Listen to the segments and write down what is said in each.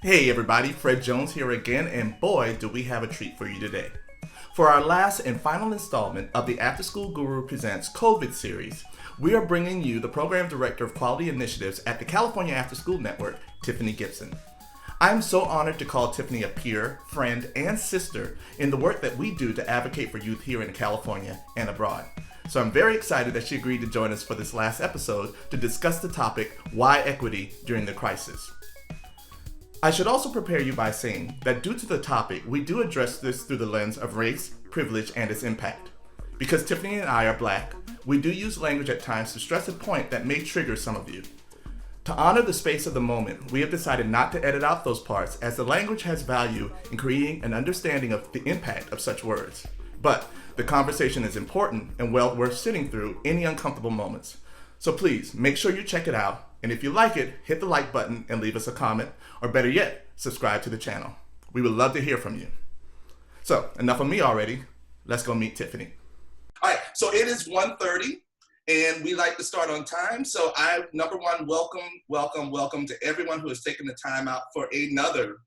Hey everybody, Fred Jones here again, and boy, do we have a treat for you today. For our last and final installment of the Afterschool Guru Presents COVID series, we are bringing you the Program Director of Quality Initiatives at the California Afterschool Network, Tiffany Gipson. I'm so honored to call Tiffany a peer, friend, and sister in the work that we do to advocate for youth here in California and abroad. So I'm very excited that she agreed to join us for this last episode to discuss the topic, why equity during the crisis. I should also prepare you by saying that due to the topic, we do address this through the lens of race, privilege, and its impact. Because Tiffany and I are Black, we do use language at times to stress a point that may trigger some of you. To honor the space of the moment, we have decided not to edit out those parts as the language has value in creating an understanding of the impact of such words. But the conversation is important and well worth sitting through any uncomfortable moments. So please, make sure you check it out. And if you like it, hit the like button and leave us a comment, or better yet, subscribe to the channel. We would love to hear from you. So, enough of me already. Let's go meet Tiffany. All right, so it is 1:30, and we like to start on time. So number one, welcome to everyone who has taken the time out for another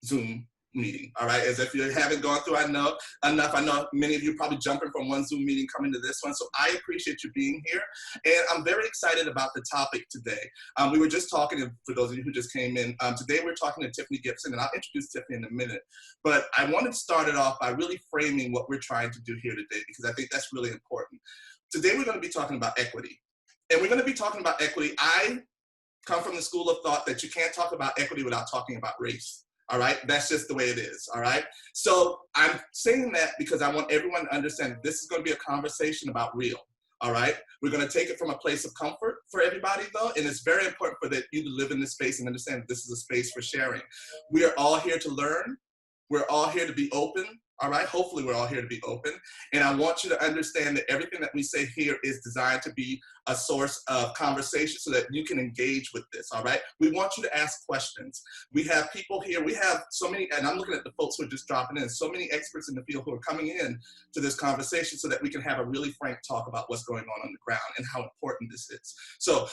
Zoom meeting, all right? As if you haven't gone through enough. I know many of you probably jumping from one Zoom meeting coming to this one, so I appreciate you being here. And I'm very excited about the topic today. We were just talking, for those of you who just came in, today we're talking to Tiffany Gipson, and I'll introduce Tiffany in a minute. But I wanted to start it off by really framing what we're trying to do here today, because I think that's really important. Today we're going to be talking about equity. And we're going to be talking about equity. I come from the school of thought that you can't talk about equity without talking about race. All right, that's just the way it is, all right? So I'm saying that because I want everyone to understand that this is gonna be a conversation about real, all right? We're gonna take it from a place of comfort for everybody though, and it's very important for you to live in this space and understand that this is a space for sharing. We are all here to learn. We're all here to be open, all right? Hopefully we're all here to be open. And I want you to understand that everything that we say here is designed to be a source of conversation so that you can engage with this, all right? We want you to ask questions. We have people here, we have so many, and I'm looking at the folks who are just dropping in, so many experts in the field who are coming in to this conversation so that we can have a really frank talk about what's going on the ground and how important this is. So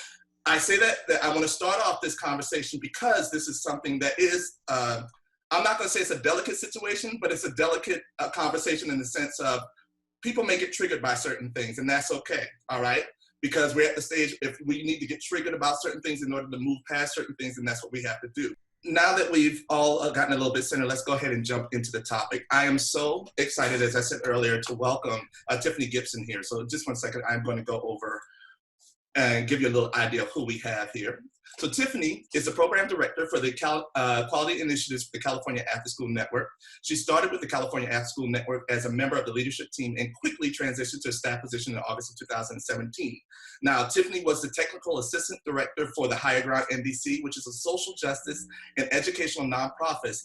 I say that I want to start off this conversation because this is something that is, I'm not going to say it's a delicate situation, but it's a delicate conversation in the sense of people may get triggered by certain things, and that's okay, all right? Because we're at the stage, if we need to get triggered about certain things in order to move past certain things, then that's what we have to do. Now that we've all gotten a little bit centered, let's go ahead and jump into the topic. I am so excited, as I said earlier, to welcome Tiffany Gipson here. So just 1 second, I'm going to go over and give you a little idea of who we have here. So Tiffany is the program director for the Quality Initiatives for the California Afterschool Network. She started with the California Afterschool Network as a member of the leadership team and quickly transitioned to a staff position in August of 2017. Now, Tiffany was the technical assistant director for the Higher Ground NDC, which is a social justice and educational nonprofit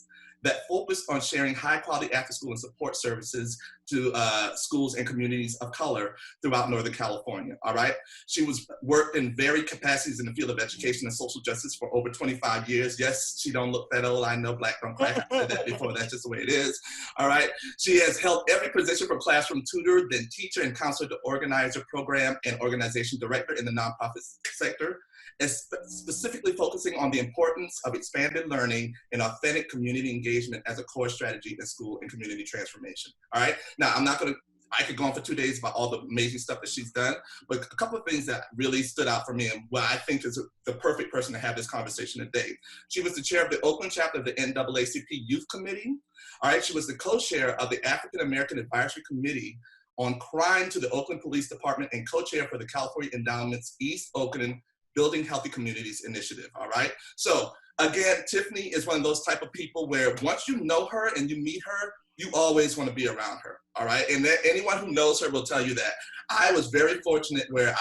that focused on sharing high-quality after-school and support services to schools and communities of color throughout Northern California, all right? She worked in varied capacities in the field of education and social justice for over 25 years. Yes, she don't look that old. I know, Black don't crack. I said that before. That's just the way it is, all right? She has held every position from classroom tutor, then teacher and counselor to organizer, program, and organization director in the nonprofit sector, and specifically focusing on the importance of expanded learning and authentic community engagement as a core strategy in school and community transformation, all right? Now, I could go on for 2 days about all the amazing stuff that she's done, but a couple of things that really stood out for me and what I think is the perfect person to have this conversation today. She was the chair of the Oakland chapter of the NAACP Youth Committee, all right? She was the co-chair of the African American Advisory Committee on Crime to the Oakland Police Department and co-chair for the California Endowment's East Oakland Building Healthy Communities Initiative, all right? So again, Tiffany is one of those type of people where once you know her and you meet her, you always want to be around her, all right? And anyone who knows her will tell you that. I was very fortunate where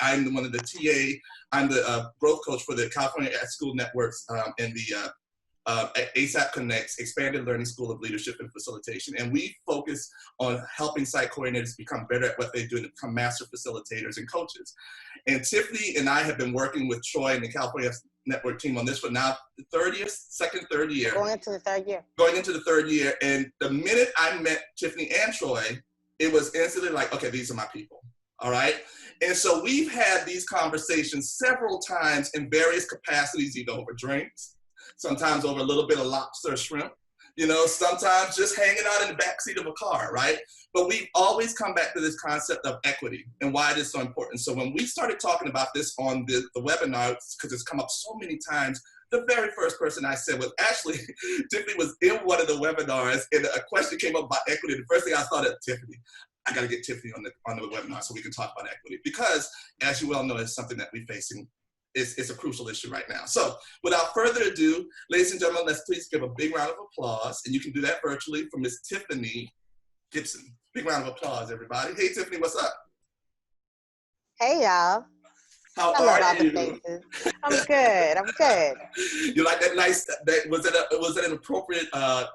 I'm one of the TA, I'm the growth coach for the California Afterschool Networks and the ASAP Connects Expanded Learning School of Leadership and Facilitation. And we focus on helping site coordinators become better at what they do and become master facilitators and coaches. And Tiffany and I have been working with Troy and the California Network team on this for now the third year. Going into the third year. Going into the third year. And the minute I met Tiffany and Troy, it was instantly like, okay, these are my people, all right? And so we've had these conversations several times in various capacities, either over drinks, sometimes over a little bit of lobster or shrimp, sometimes just hanging out in the backseat of a car, right? But we always come back to this concept of equity and why it is so important. So when we started talking about this on the webinar, because it's come up so many times, the very first person I said was actually, Tiffany was in one of the webinars and a question came up about equity. The first thing I thought of, Tiffany, I got to get Tiffany on the webinar so we can talk about equity, because as you well know, it's something that we're facing. It's a crucial issue right now. So without further ado, ladies and gentlemen, let's please give a big round of applause, and you can do that virtually, for Miss Tiffany Gipson. Big round of applause, everybody. Hey, Tiffany, what's up? Hey, y'all. How are you? I'm good. I'm good. You like that nice? Was it an appropriate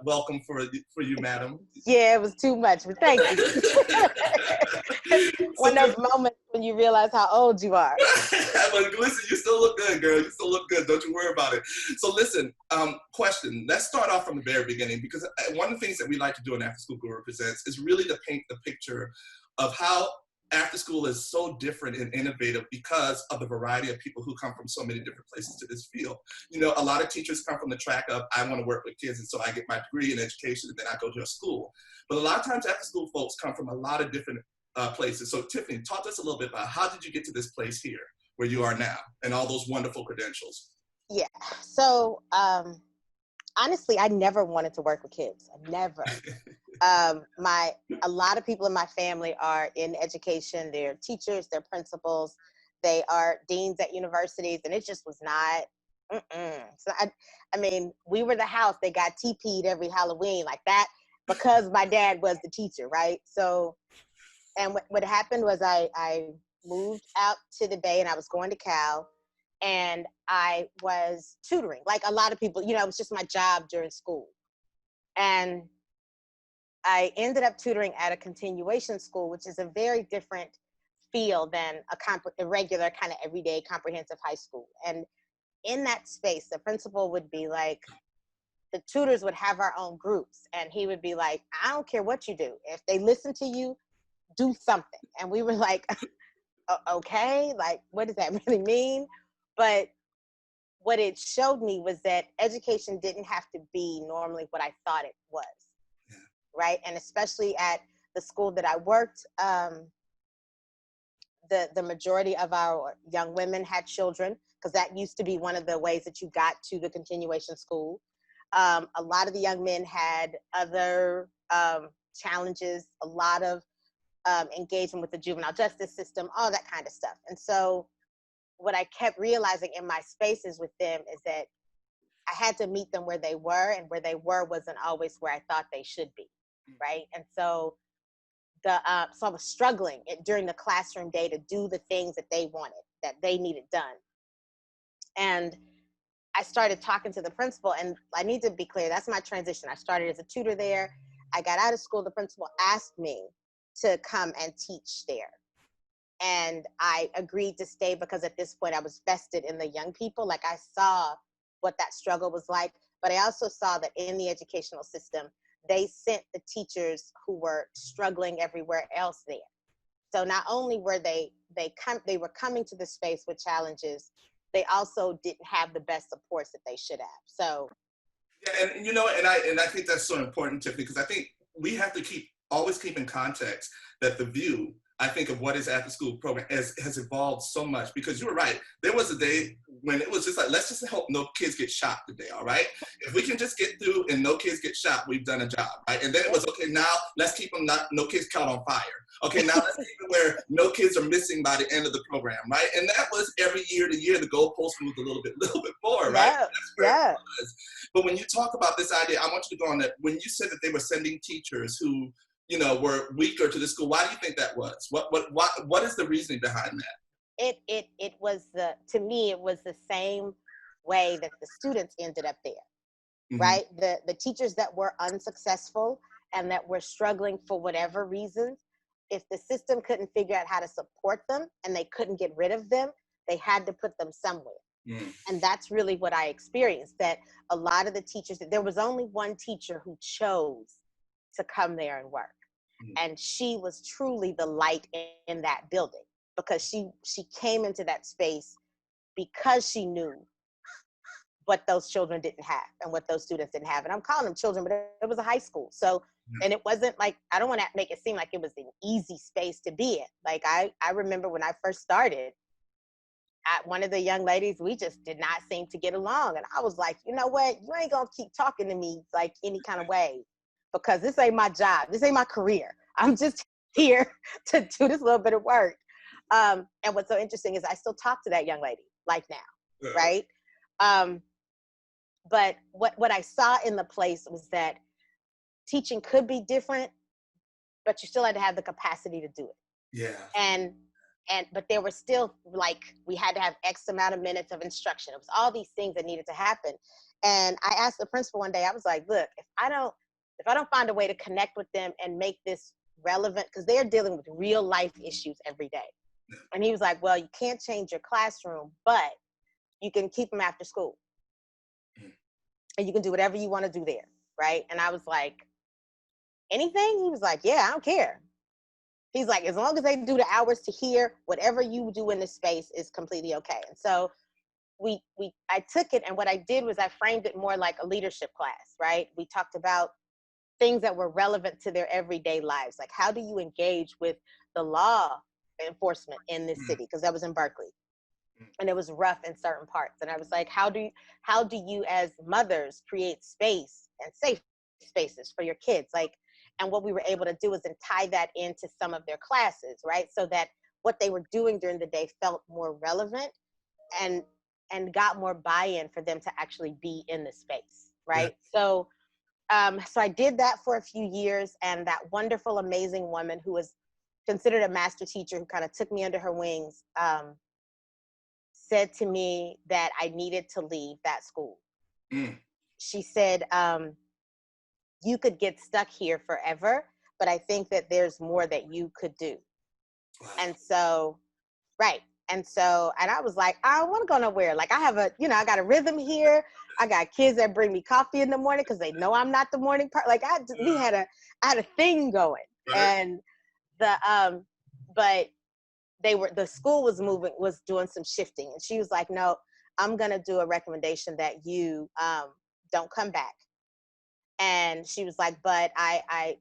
welcome for you, madam? Yeah, it was too much, but thank you. One of those moments when you realize how old you are. But listen, you still look good, girl. You still look good. Don't you worry about it. So listen, question. Let's start off from the very beginning, because one of the things that we like to do in After School Guru Presents is really to paint the picture of how after school is so different and innovative because of the variety of people who come from so many different places to this field. A lot of teachers come from the track of, I want to work with kids, and so I get my degree in education, and then I go to a school. But a lot of times after school folks come from a lot of different places. So Tiffany, talk to us a little bit about how did you get to this place here where you are now and all those wonderful credentials? Yeah. So honestly, I never wanted to work with kids. I never. A lot of people in my family are in education. They're teachers, they're principals, they are deans at universities, and it just was not. So I mean, we were the house that got TP'd every Halloween like that because my dad was the teacher, right? So, and what happened was I moved out to the Bay, and I was going to Cal, and I was tutoring like a lot of people. It was just my job during school, and I ended up tutoring at a continuation school, which is a very different feel than a regular kind of everyday comprehensive high school. And in that space, the principal would be like, the tutors would have our own groups, and he would be like, I don't care what you do. If they listen to you, do something. And we were like, okay, like, what does that really mean? But what it showed me was that education didn't have to be normally what I thought it was. Right. And especially at the school that I worked, the majority of our young women had children, because that used to be one of the ways that you got to the continuation school. A lot of the young men had other challenges, a lot of engagement with the juvenile justice system, all that kind of stuff. And so what I kept realizing in my spaces with them is that I had to meet them where they were, and where they were wasn't always where I thought they should be. Right. And so so I was struggling during the classroom day to do the things that they wanted, that they needed done. And I started talking to the principal, and I need to be clear, that's my transition. I started as a tutor there. I got out of school. The principal asked me to come and teach there. And I agreed to stay because at this point I was vested in the young people. Like, I saw what that struggle was like, but I also saw that in the educational system, they sent the teachers who were struggling everywhere else there. So not only were they were coming to the space with challenges, they also didn't have the best supports that they should have. So yeah, and I think that's so important, Tiffany, because I think we have to always keep in context that the view, I think, of what is after school program has evolved so much. Because you were right, there was a day when it was just like, let's just hope no kids get shot today, all right? If we can just get through and no kids get shot, we've done a job, right? And then it was, okay, now let's keep them no kids caught on fire. Okay, now let's keep it where no kids are missing by the end of the program, right? And that was every year to year, the goalpost moved a little bit more, right? Yeah, yeah. But when you talk about this idea, I want you to go on that. When you said that they were sending teachers who were weaker to the school, why do you think that was? What is the reasoning behind that? It was to me, it was the same way that the students ended up there, mm-hmm. Right? The teachers that were unsuccessful and that were struggling for whatever reasons, if the system couldn't figure out how to support them and they couldn't get rid of them, they had to put them somewhere. Mm. And that's really what I experienced, that a lot of the teachers, there was only one teacher who chose to come there and work. And she was truly the light in that building, because she came into that space because she knew what those children didn't have and what those students didn't have. And I'm calling them children, but it was a high school. So, and it wasn't like, I don't want to make it seem like it was an easy space to be in. Like I remember when I first started, one of the young ladies, we just did not seem to get along. And I was like, you know what? You ain't gonna keep talking to me like any kind of way, because this ain't my job. This ain't my career. I'm just here to do this little bit of work. And what's so interesting is I still talk to that young lady like now, right? But what I saw in the place was that teaching could be different, but you still had to have the capacity to do it. Yeah. But there were still, like, we had to have X amount of minutes of instruction. It was all these things that needed to happen. And I asked the principal one day, I was like, look, if I don't find a way to connect with them and make this relevant, because they're dealing with real life issues every day. And he was like, well, you can't change your classroom, but you can keep them after school. And you can do whatever you want to do there, right? And I was like, anything? He was like, yeah, I don't care. He's like, as long as they do the hours to here, whatever you do in this space is completely okay. And so I took it, and what I did was I framed it more like a leadership class, right? We talked about things that were relevant to their everyday lives. Like, how do you engage with the law enforcement in this city? Because that was in Berkeley. And it was rough in certain parts. And I was like, how do you as mothers create space and safe spaces for your kids? Like, and what we were able to do is then tie that into some of their classes, right? So that what they were doing during the day felt more relevant and got more buy-in for them to actually be in the space, right? Yeah. So I did that for a few years, and that wonderful, amazing woman who was considered a master teacher, who kind of took me under her wings, said to me that I needed to leave that school. She said, you could get stuck here forever, but I think that there's more that you could do. Wow. And so, right. And I was like, I don't want to go nowhere. Like, I have I got a rhythm here. I got kids that bring me coffee in the morning because they know I'm not the morning part. Like, I had a thing going. Right. And but the school was doing some shifting. And she was like, no, I'm going to do a recommendation that you don't come back. And she was like, but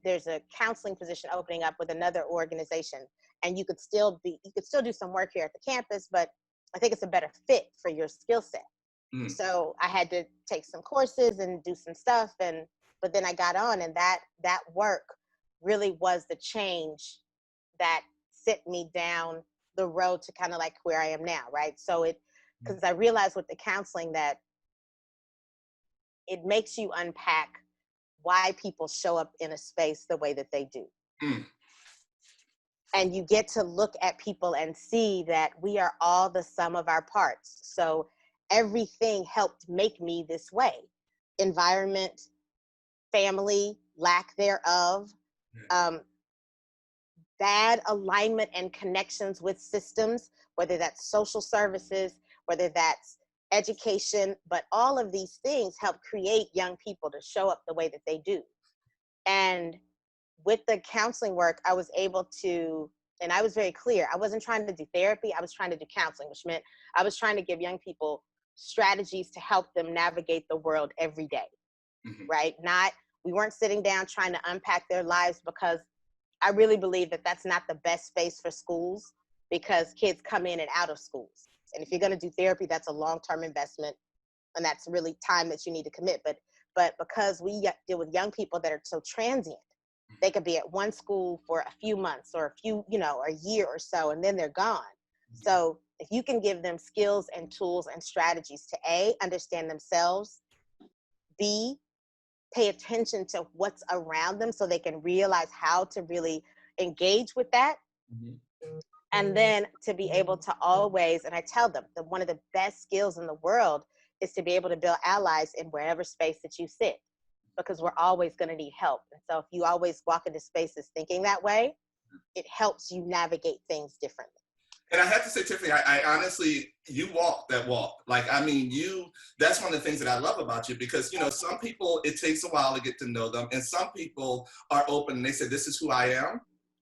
there's a counseling position opening up with another organization, and you could still do some work here at the campus, but I think it's a better fit for your skill set. So I had to take some courses and do some stuff. But then I got on, and that work really was the change that set me down the road to kind of like where I am now. Right. So because I realized with the counseling that it makes you unpack why people show up in a space the way that they do. And you get to look at people and see that we are all the sum of our parts. So everything helped make me this way. Environment, family, lack thereof, bad alignment and connections with systems, whether that's social services, whether that's education, but all of these things help create young people to show up the way that they do. And with the counseling work, I was able to, and I was very clear, I wasn't trying to do therapy, I was trying to do counseling, which meant I was trying to give young people strategies to help them navigate the world every day, right? We weren't sitting down trying to unpack their lives, because I really believe that that's not the best space for schools, because kids come in and out of schools. And if you're going to do therapy, that's a long-term investment, and that's really time that you need to commit. But because we deal with young people that are so transient, they could be at one school for a few months or a year or so, and then they're gone. So if you can give them skills and tools and strategies to A, understand themselves, B, pay attention to what's around them so they can realize how to really engage with that. And then to be able to always, and I tell them that one of the best skills in the world is to be able to build allies in wherever space that you sit, because we're always going to need help. And so if you always walk into spaces thinking that way, it helps you navigate things differently. And I have to say, Tiffany, I honestly, you walk that walk. Like, I mean, that's one of the things that I love about you, because, some people, it takes a while to get to know them. And some people are open and they say, this is who I am,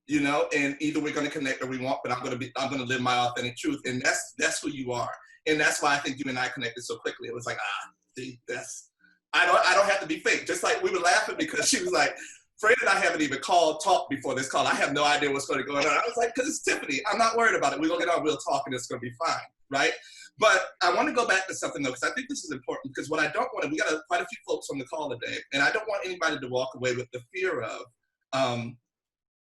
and either we're going to connect or we won't, but I'm going to live my authentic truth. And that's who you are. And that's why I think you and I connected so quickly. It was like, See, I don't have to be fake. Just like we were laughing because she was like, Fred and I haven't even talked before this call. I have no idea what's going to go on. I was like, because it's Tiffany. I'm not worried about it. We're going to get on, we'll talk, and it's going to be fine, right? But I want to go back to something, though, because I think this is important, because what I don't want to, we got quite a few folks on the call today, and I don't want anybody to walk away with the fear of,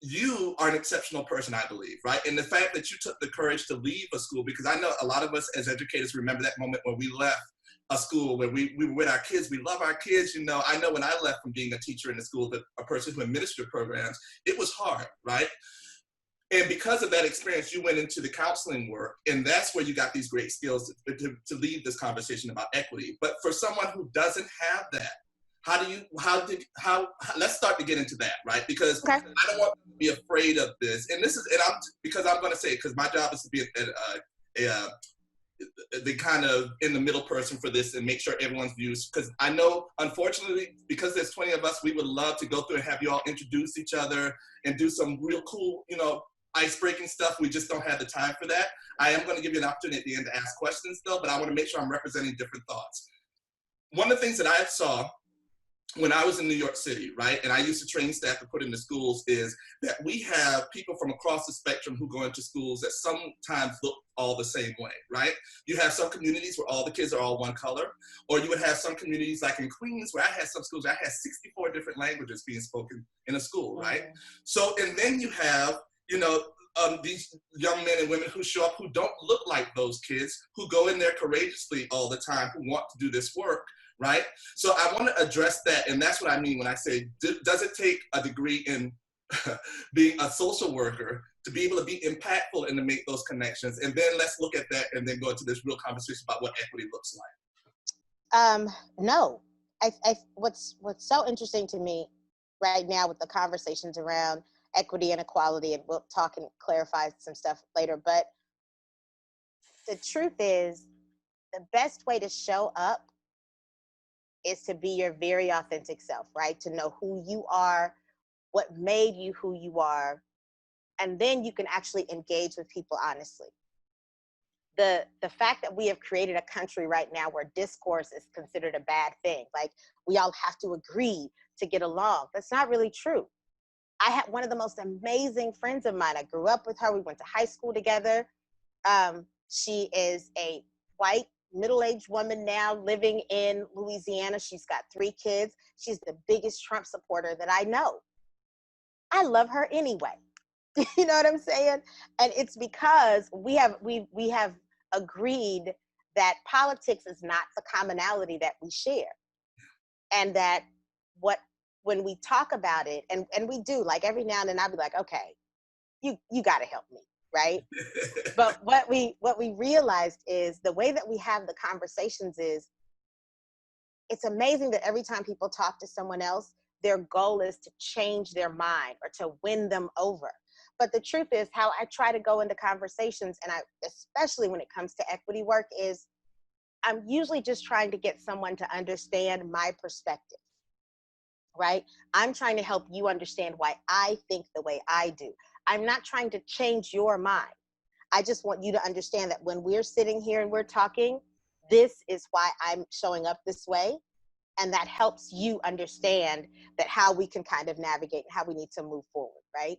you are an exceptional person, I believe, right? And the fact that you took the courage to leave a school, because I know a lot of us as educators remember that moment when we left a school where we were with our kids. We love our kids. You know, I know when I left from being a teacher in the school, that a person who administered programs, it was hard, right? And because of that experience, you went into the counseling work, and that's where you got these great skills to lead this conversation about equity. But for someone who doesn't have that, let's start to get into that, right? Because I don't want to be afraid of this. And I'm going to say it, because my job is to be the kind of in the middle person for this and make sure everyone's views, because I know, unfortunately, because there's 20 of us, we would love to go through and have you all introduce each other and do some real cool, ice-breaking stuff. We just don't have the time for that. I am going to give you an opportunity at the end to ask questions, though, but I want to make sure I'm representing different thoughts. One of the things that I saw when I was in New York City, right, and I used to train staff to put into schools, is that we have people from across the spectrum who go into schools that sometimes look all the same way, right? You have some communities where all the kids are all one color, or you would have some communities like in Queens, where I had some schools where I had 64 different languages being spoken in a school, right? So, and then you have, these young men and women who show up who don't look like those kids, who go in there courageously all the time, who want to do this work, right? So I want to address that, and that's what I mean when I say, does it take a degree in being a social worker to be able to be impactful and to make those connections? And then let's look at that and then go into this real conversation about what equity looks like. No. What's so interesting to me right now with the conversations around equity and equality, and we'll talk and clarify some stuff later, but the truth is, the best way to show up is to be your very authentic self, right? To know who you are, what made you who you are, and then you can actually engage with people honestly. The fact that we have created a country right now where discourse is considered a bad thing, like we all have to agree to get along, that's not really true. I had one of the most amazing friends of mine. I grew up with her. We went to high school together. She is a white, middle-aged woman now living in Louisiana. She's got 3 kids. She's the biggest Trump supporter that I know. I love her anyway. You know what I'm saying? And it's because we have agreed that politics is not the commonality that we share. And that when we talk about it, and we do, like every now and then I'll be like, okay, you got to help me, right? But what we realized is the way that we have the conversations is, it's amazing that every time people talk to someone else, their goal is to change their mind or to win them over. But the truth is, how I try to go into conversations, and especially when it comes to equity work, is I'm usually just trying to get someone to understand my perspective. Right? I'm trying to help you understand why I think the way I do. I'm not trying to change your mind. I just want you to understand that when we're sitting here and we're talking, this is why I'm showing up this way. And that helps you understand that how we can kind of navigate and how we need to move forward, right?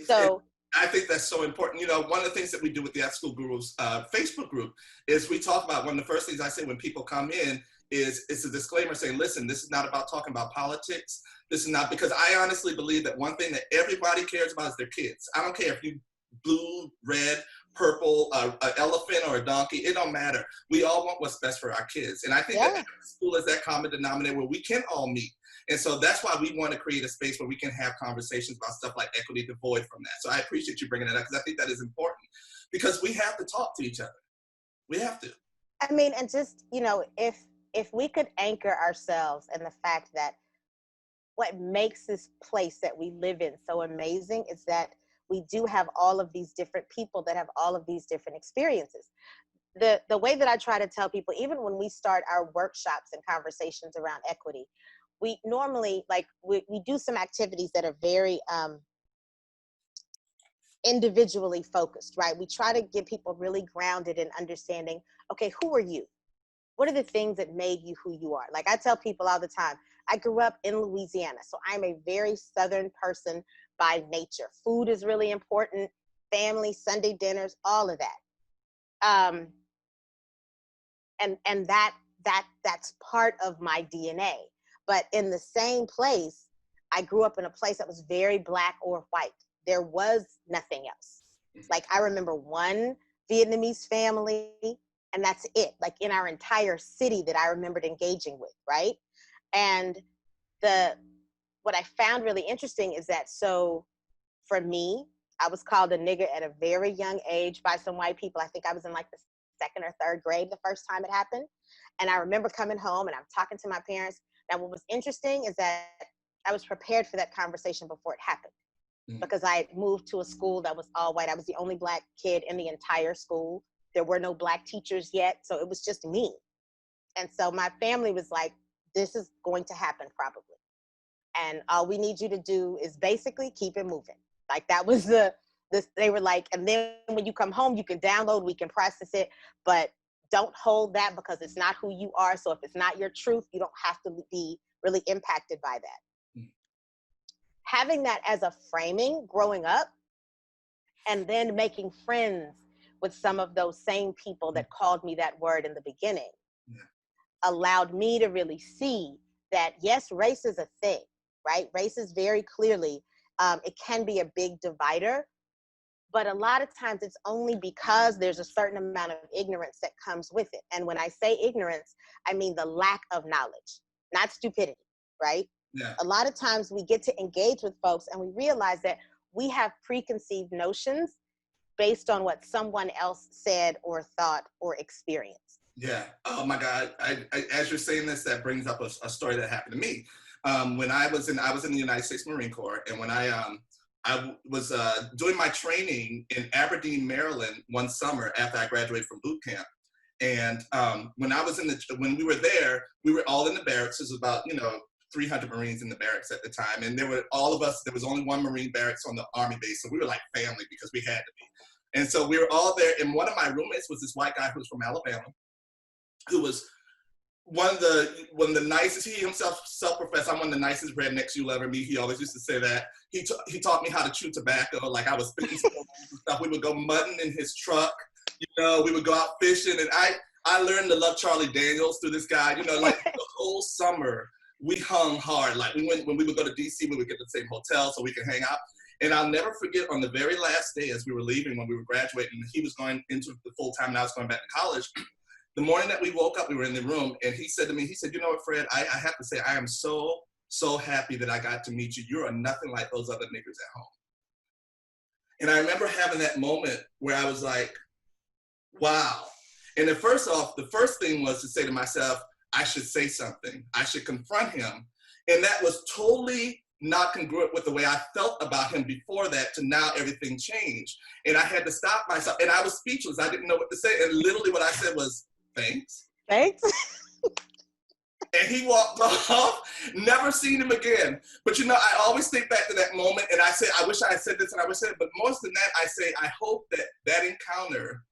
So I think that's so important. One of the things that we do with the After School Gurus Facebook group is we talk about, one of the first things I say when people come in is it's a disclaimer saying, listen, this is not about talking about politics. This is not, because I honestly believe that one thing that everybody cares about is their kids. I don't care if you blue, red, purple, an elephant or a donkey, it don't matter. We all want what's best for our kids. And I think that school is that common denominator where we can all meet. And so that's why we want to create a space where we can have conversations about stuff like equity devoid from that. So I appreciate you bringing it up, because I think that is important, because we have to talk to each other. We have to. I mean, and just, if we could anchor ourselves in the fact that what makes this place that we live in so amazing is that we do have all of these different people that have all of these different experiences. The way that I try to tell people, even when we start our workshops and conversations around equity, we normally, we do some activities that are very individually focused, right? We try to get people really grounded in understanding, okay, who are you? what are the things that made you who you are? Like I tell people all the time, I grew up in Louisiana, so I'm a very Southern person by nature. Food is really important, family, Sunday dinners, all of that. And that's part of my DNA. But in the same place, I grew up in a place that was very Black or white. There was nothing else. Like I remember one Vietnamese family, and that's it. Like in our entire city that I remembered engaging with, right? And what I found really interesting is that, so for me, I was called a nigger at a very young age by some white people. I think I was in like the second or third grade the first time it happened. And I remember coming home and I'm talking to my parents. Now, what was interesting is that I was prepared for that conversation before it happened, because I had moved to a school that was all white. I was the only Black kid in the entire school. There were no Black teachers yet, so it was just me. And so my family was like, this is going to happen probably. And all we need you to do is basically keep it moving. Like that was they were like, and then when you come home, you can download, we can process it, but don't hold that because it's not who you are. So if it's not your truth, you don't have to be really impacted by that. Having that as a framing growing up, and then making friends with some of those same people that called me that word in the beginning, allowed me to really see that, yes, race is a thing, right? Race is very clearly, it can be a big divider, but a lot of times it's only because there's a certain amount of ignorance that comes with it. And when I say ignorance, I mean the lack of knowledge, not stupidity, right? Yeah. A lot of times we get to engage with folks and we realize that we have preconceived notions based on what someone else said or thought or experienced. Yeah. Oh my God. As you're saying this, that brings up a story that happened to me. When I was in the United States Marine Corps, and when I was doing my training in Aberdeen, Maryland, one summer after I graduated from boot camp. And when we were there, we were all in the barracks. There was about 300 Marines in the barracks at the time, and there were all of us. There was only one Marine barracks on the Army base, so we were like family because we had to be. And so we were all there. And one of my roommates was this white guy who was from Alabama, who was one of the nicest. He himself self-professed, I'm one of the nicest rednecks you'll ever meet. He always used to say that. He taught me how to chew tobacco. Like I was spitting stuff. We would go mudding in his truck. We would go out fishing, and I learned to love Charlie Daniels through this guy. Like the whole summer we hung hard. Like when we would go to DC, we would get the same hotel so we could hang out. And I'll never forget, on the very last day as we were leaving, when we were graduating, he was going into the full time and I was going back to college. The morning that we woke up, we were in the room, and he said to me, you know what, Fred, I have to say, I am so, so happy that I got to meet you. You are nothing like those other niggers at home. And I remember having that moment where I was like, wow. And then first off, the first thing was to say to myself, I should say something. I should confront him. And that was totally not congruent with the way I felt about him before that, to now everything changed. And I had to stop myself. And I was speechless. I didn't know what to say. And literally what I said was, thanks. Thanks. And he walked off, never seen him again. But I always think back to that moment, and I say, I wish I had said this, and I wish I had, but more than that, I say, I hope that encounter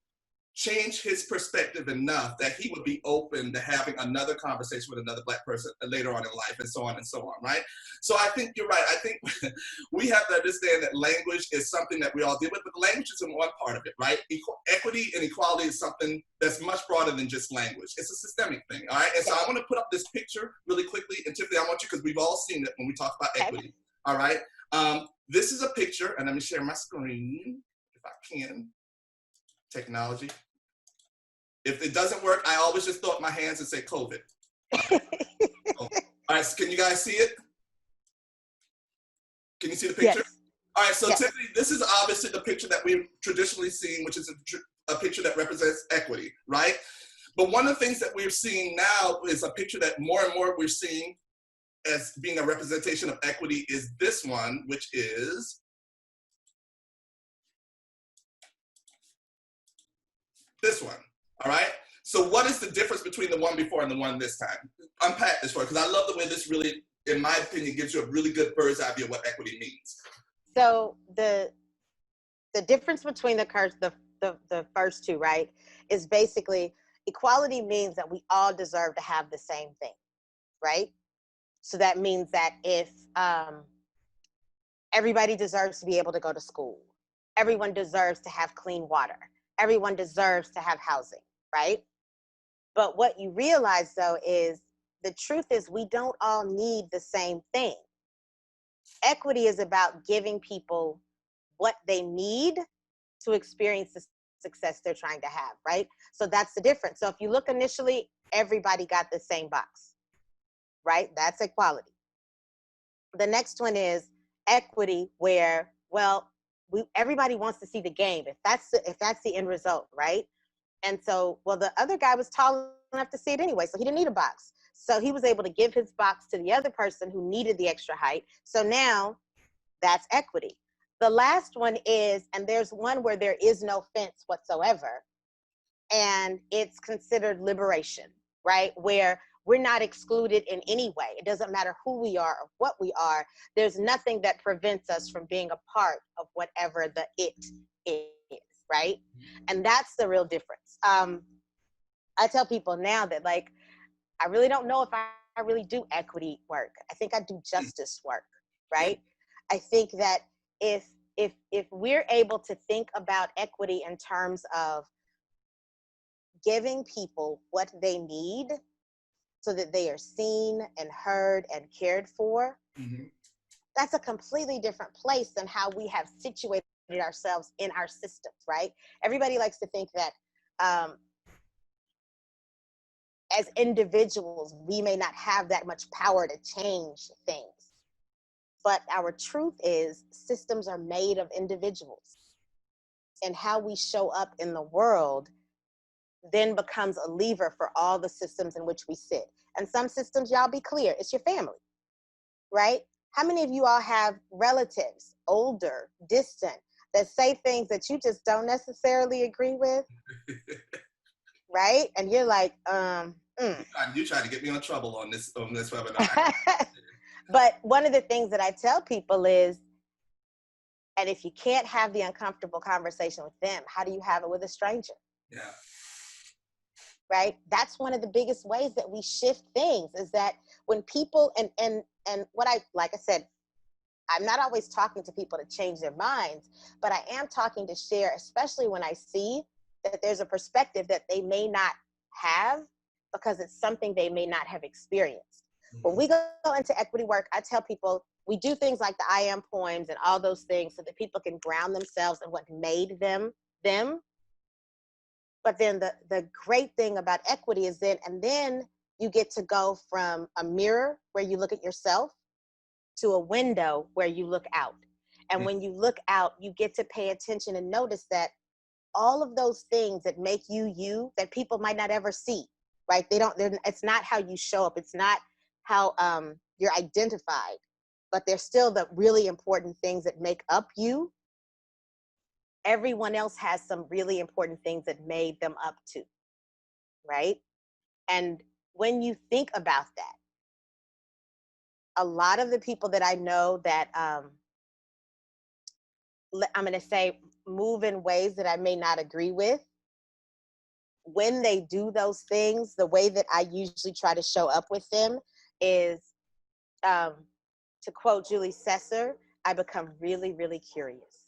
changed his perspective enough that he would be open to having another conversation with another Black person later on in life, and so on, right? So I think you're right. I think we have to understand that language is something that we all deal with, but the language is in one part of it, right? Equity and equality is something that's much broader than just language. It's a systemic thing, all right? And so I want to put up this picture really quickly, and Tiffany, I want you, because we've all seen it when we talk about equity, all right? This is a picture, and let me share my screen, if I can. Technology. If it doesn't work, I always just throw up my hands and say COVID. All right, so can you guys see it? Can you see the picture? Yes. All right, so Yes. Tiffany, this is obviously the picture that we've traditionally seen, which is a picture that represents equity, right? But one of the things that we're seeing now is a picture that more and more we're seeing as being a representation of equity is this one, which is this one, all right? So what is the difference between the one before and the one this time? Unpack this for, because I love the way this really, in my opinion, gives you a really good bird's eye view of what equity means. So the difference between the first two, right, is basically Equality means that we all deserve to have the same thing, right? So that means that if everybody deserves to be able to go to school, everyone deserves to have clean water, everyone deserves to have housing, right? But what you realize though is the truth is we don't all need the same thing. Equity is about giving people what they need to experience the success they're trying to have, right? So that's the difference. So if you look initially, everybody got the same box, right? That's equality. The next one is equity, where, well, everybody wants to see the game. If that's the end result, right? And so, well, the other guy was tall enough to see it anyway, so he didn't need a box. So he was able to give his box to the other person who needed the extra height. So now that's equity. The last one is, and there's one where there is no fence whatsoever, and it's considered liberation, right? Where we're not excluded in any way. It doesn't matter who we are or what we are. There's nothing that prevents us from being a part of whatever the it is, right? And that's the real difference. I tell people now that, like, I really don't know if I really do equity work. I think I do justice work, right? I think that if we're able to think about equity in terms of giving people what they need so that they are seen and heard and cared for, that's a completely different place than how we have situated ourselves in our systems, right? Everybody likes to think that as individuals, we may not have that much power to change things. But our truth is systems are made of individuals. And how we show up in the world then becomes a lever for all the systems in which we sit. And some systems, y'all be clear, it's your family, right? How many of you all have relatives, older, distant, that say things that you just don't necessarily agree with, right? And you're like, You trying to get me in trouble on this webinar. But one of the things that I tell people is, and if you can't have the uncomfortable conversation with them, how do you have it with a stranger? Yeah. Right? That's one of the biggest ways that we shift things, is that when people, and what like I said, I'm not always talking to people to change their minds, but I am talking to share, especially when I see that there's a perspective that they may not have because it's something they may not have experienced. When we go into equity work, I tell people we do things like the I am poems and all those things so that people can ground themselves in what made them them. But then the great thing about equity is then you get to go from a mirror where you look at yourself to a window where you look out. And when you look out, you get to pay attention and notice that all of those things that make you you, that people might not ever see, right? It's not how you show up. It's not how you're identified, but they're still the really important things that make up you. Everyone else has some really important things that made them up too, right? And when you think about that, a lot of the people that I know that I'm going to say move in ways that I may not agree with, when they do those things, the way that I usually try to show up with them is, to quote Julie Sesser, I become really, really curious,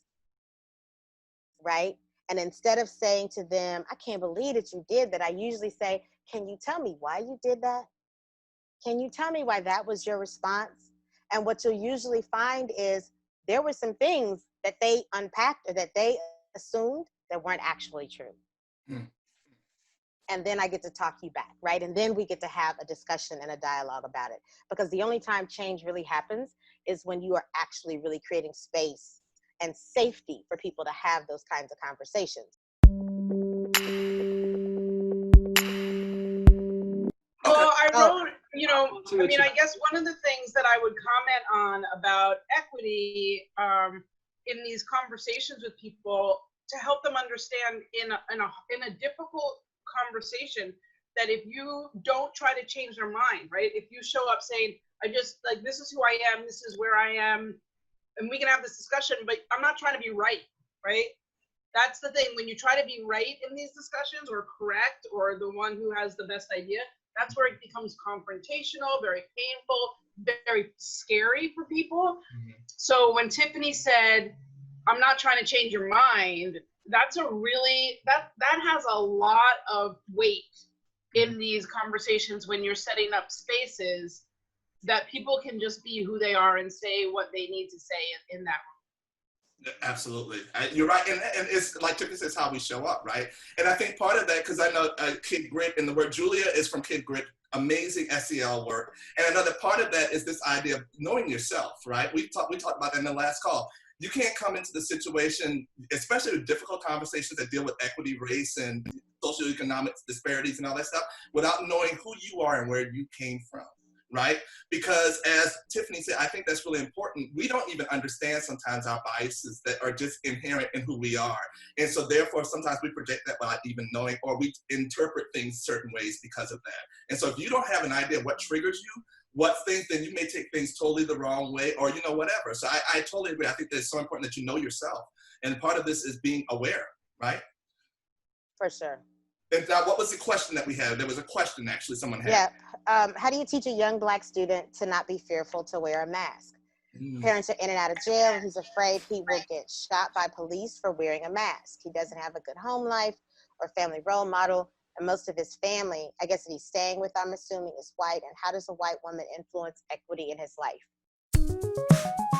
right? And instead of saying to them, I can't believe that you did that, I usually say, can you tell me why you did that? Can you tell me why that was your response? And what you'll usually find is there were some things that they unpacked or that they assumed that weren't actually true. And then I get to talk you back, right? And then we get to have a discussion and a dialogue about it. Because the only time change really happens is when you are actually really creating space and safety for people to have those kinds of conversations. Well, I wrote, I guess one of the things that I would comment on about equity in these conversations with people, to help them understand in a difficult conversation, that if you don't try to change their mind, right? If you show up saying, this is who I am, this is where I am, and we can have this discussion, but I'm not trying to be right? That's the thing. When you try to be right in these discussions, or correct, or the one who has the best idea, that's where it becomes confrontational, very painful, very scary for people. Mm-hmm. So when Tiffany said, I'm not trying to change your mind, that's a really, that has a lot of weight in these conversations when you're setting up spaces that people can just be who they are and say what they need to say in that room. Absolutely. You're right. And it's like Tiffany says, how we show up, right? And I think part of that, because I know Kid Grit, and the word Julia is from Kid Grit, amazing SEL work. And another part of that is this idea of knowing yourself, right? We talked about that in the last call. You can't come into the situation, especially with difficult conversations that deal with equity, race, and socioeconomic disparities and all that stuff, without knowing who you are and where you came from. Right? Because as Tiffany said, I think that's really important. We don't even understand sometimes our biases that are just inherent in who we are. And so therefore, sometimes we project that without even knowing, or we interpret things certain ways because of that. And so if you don't have an idea of what triggers you, what things, then you may take things totally the wrong way, or, whatever. So I totally agree. I think that it's so important that you know yourself. And part of this is being aware, right? For sure. And now, what was the question that we had? There was a question, actually, someone had. Yeah. How do you teach a young Black student to not be fearful to wear a mask? Parents are in and out of jail, and he's afraid he will get shot by police for wearing a mask. He doesn't have a good home life or family role model, and most of his family, I guess that he's staying with, I'm assuming, is white. And how does a white woman influence equity in his life?